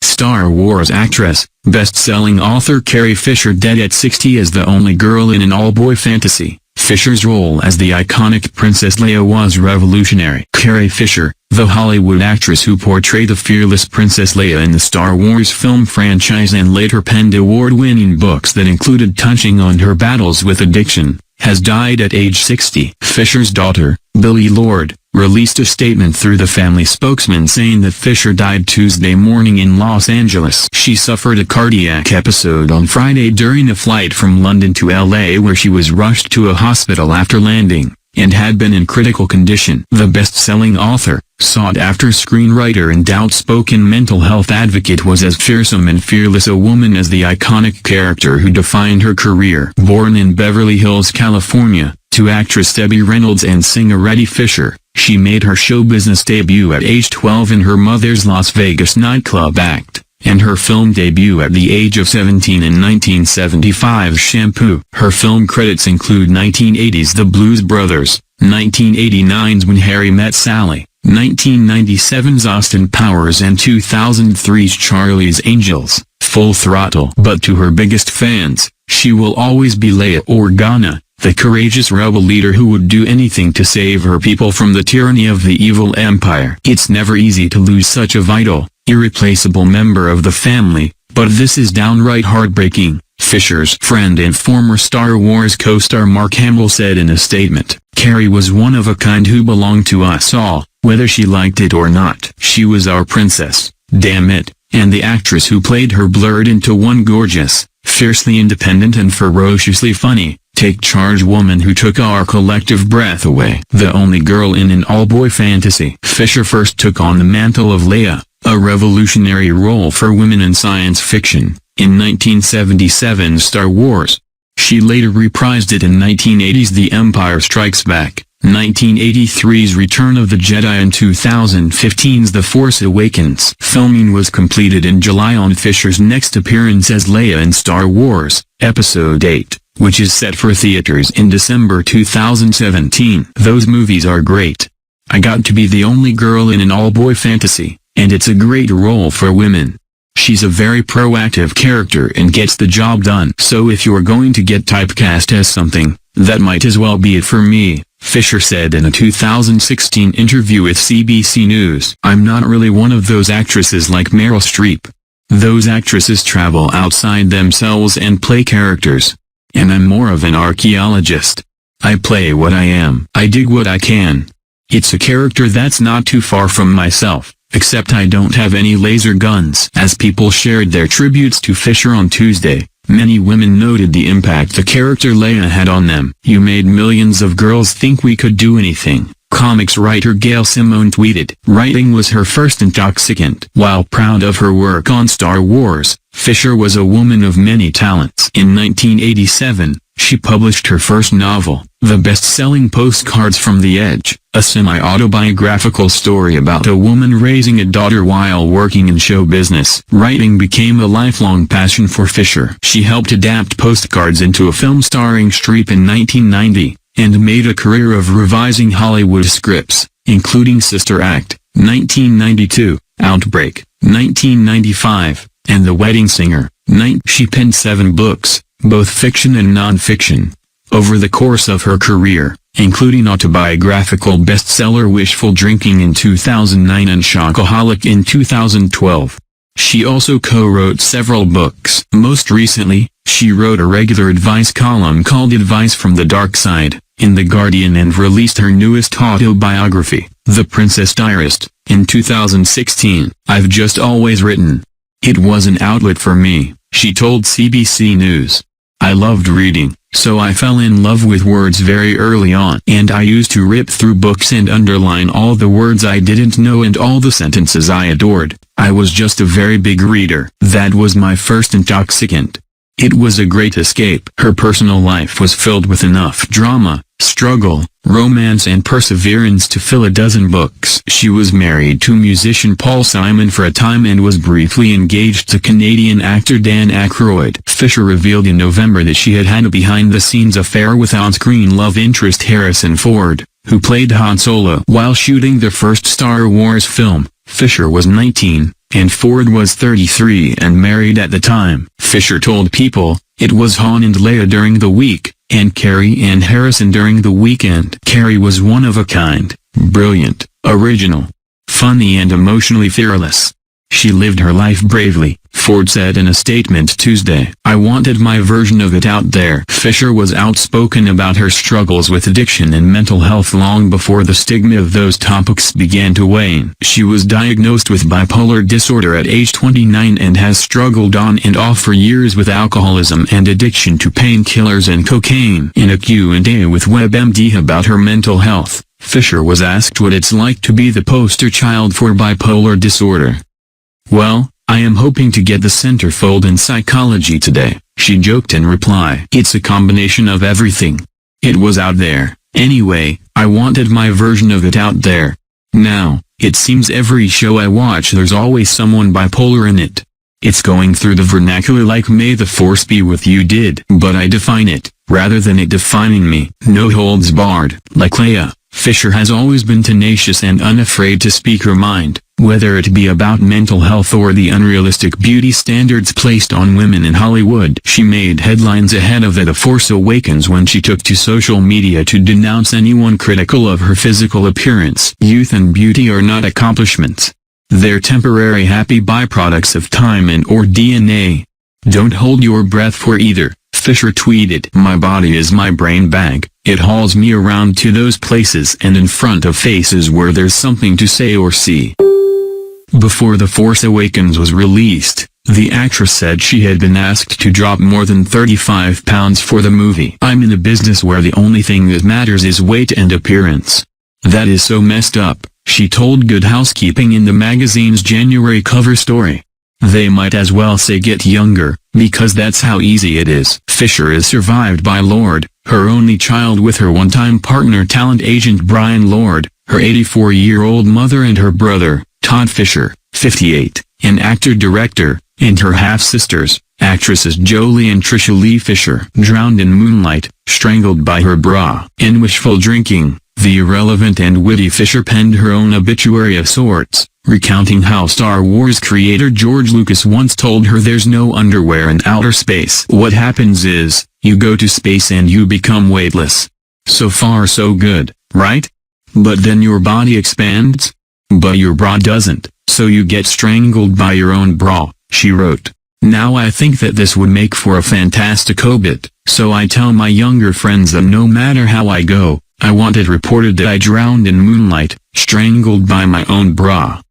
Star Wars actress, best-selling author Carrie Fisher dead at 60 as the only girl in an all-boy fantasy. Fisher's role as the iconic Princess Leia was revolutionary. Carrie Fisher, the Hollywood actress who portrayed the fearless Princess Leia in the Star Wars film franchise and later penned award-winning books that included touching on her battles with addiction, has died at age 60. Fisher's daughter, Billie Lourd, released a statement through the family spokesman saying that Fisher died Tuesday morning in Los Angeles. She suffered a cardiac episode on Friday during a flight from London to LA where she was rushed to a hospital after landing, and had been in critical condition. The best-selling author, sought-after screenwriter and outspoken mental health advocate was as fearsome and fearless a woman as the iconic character who defined her career. Born in Beverly Hills, California, to actress Debbie Reynolds and singer Carrie Fisher, she made her show business debut at age 12 in her mother's Las Vegas nightclub act, and her film debut at the age of 17 in 1975's Shampoo. Her film credits include 1980's The Blues Brothers, 1989's When Harry Met Sally, 1997's Austin Powers and 2003's Charlie's Angels, Full Throttle. But to her biggest fans, she will always be Leia Organa, the courageous rebel leader who would do anything to save her people from the tyranny of the evil empire. It's never easy to lose such a vital, irreplaceable member of the family, but this is downright heartbreaking, Fisher's friend and former Star Wars co-star Mark Hamill said in a statement. Carrie was one of a kind who belonged to us all, whether she liked it or not. She was our princess, damn it, and the actress who played her blurred into one gorgeous, fiercely independent and ferociously funny, take-charge woman who took our collective breath away. The only girl in an all-boy fantasy. Fisher first took on the mantle of Leia, a revolutionary role for women in science fiction, in 1977's Star Wars. She later reprised it in 1980's The Empire Strikes Back, 1983's Return of the Jedi and 2015's The Force Awakens. Filming was completed in July on Fisher's next appearance as Leia in Star Wars, Episode 8. Which is set for theaters in December 2017. Those movies are great. I got to be the only girl in an all-boy fantasy, and it's a great role for women. She's a very proactive character and gets the job done. So if you're going to get typecast as something, that might as well be it for me, Fisher said in a 2016 interview with CBC News. I'm not really one of those actresses like Meryl Streep. Those actresses travel outside themselves and play characters. And I'm more of an archaeologist. I play what I am. I dig what I can. It's a character that's not too far from myself, except I don't have any laser guns. As people shared their tributes to Fisher on Tuesday, many women noted the impact the character Leia had on them. You made millions of girls think we could do anything, comics writer Gail Simone tweeted. Writing was her first intoxicant. While proud of her work on Star Wars, Fisher was a woman of many talents. In 1987, she published her first novel, the best-selling Postcards from the Edge, a semi-autobiographical story about a woman raising a daughter while working in show business. Writing became a lifelong passion for Fisher. She helped adapt Postcards into a film starring Streep in 1990, and made a career of revising Hollywood scripts, including Sister Act, 1992, Outbreak, 1995, and The Wedding Singer, She penned 7 books, both fiction and non-fiction, over the course of her career, including autobiographical bestseller Wishful Drinking in 2009 and Shockaholic in 2012. She also co-wrote several books. Most recently, she wrote a regular advice column called Advice from the Dark Side, in The Guardian and released her newest autobiography, The Princess Diarist, in 2016. I've just always written. It was an outlet for me, she told CBC News. I loved reading, so I fell in love with words very early on. And I used to rip through books and underline all the words I didn't know and all the sentences I adored. I was just a very big reader. That was my first intoxicant. It was a great escape. Her personal life was filled with enough drama, struggle, romance and perseverance to fill a dozen books. She was married to musician Paul Simon for a time and was briefly engaged to Canadian actor Dan Aykroyd. Fisher revealed in November that she had had a behind-the-scenes affair with on-screen love interest Harrison Ford, who played Han Solo while shooting the first Star Wars film. Fisher was 19, and Ford was 33 and married at the time. Fisher told People, "It was Han and Leia during the week, and Carrie and Harrison during the weekend." Carrie was one of a kind, brilliant, original, funny and emotionally fearless. She lived her life bravely, Ford said in a statement Tuesday. "I wanted my version of it out there." Fisher was outspoken about her struggles with addiction and mental health long before the stigma of those topics began to wane. She was diagnosed with bipolar disorder at age 29 and has struggled on and off for years with alcoholism and addiction to painkillers and cocaine. In a Q&A with WebMD about her mental health, Fisher was asked what it's like to be the poster child for bipolar disorder. "Well, I am hoping to get the centerfold in psychology today," she joked in reply. "It's a combination of everything. It was out there. Anyway, I wanted my version of it out there. Now, it seems every show I watch there's always someone bipolar in it. It's going through the vernacular like 'May the Force be with you' did. But I define it, rather than it defining me. No holds barred." Like Leia, Fisher has always been tenacious and unafraid to speak her mind, whether it be about mental health or the unrealistic beauty standards placed on women in Hollywood. She made headlines ahead of The Force Awakens when she took to social media to denounce anyone critical of her physical appearance. "Youth and beauty are not accomplishments. They're temporary happy byproducts of time and or DNA. Don't hold your breath for either," Fisher tweeted. "My body is my brain bag. It hauls me around to those places and in front of faces where there's something to say or see." Before The Force Awakens was released, the actress said she had been asked to drop more than 35 pounds for the movie. "I'm in a business where the only thing that matters is weight and appearance. That is so messed up," she told Good Housekeeping in the magazine's January cover story. "They might as well say get younger, because that's how easy it is." Fisher is survived by Lourd, her only child, with her one-time partner talent agent Brian Lourd, her 84-year-old mother, and her brother, Todd Fisher, 58, an actor-director, and her half-sisters, actresses Jolie and Trisha Lee Fisher. Drowned in moonlight, strangled by her bra. In wishful drinking, the irrelevant and witty Fisher penned her own obituary of sorts, recounting how Star Wars creator George Lucas once told her there's no underwear in outer space. "What happens is, you go to space and you become weightless. So far so good, right? But then your body expands? But your bra doesn't, so you get strangled by your own bra," she wrote. "Now I think that this would make for a fantastic obit, so I tell my younger friends that no matter how I go, I want it reported that I drowned in moonlight, strangled by my own bra."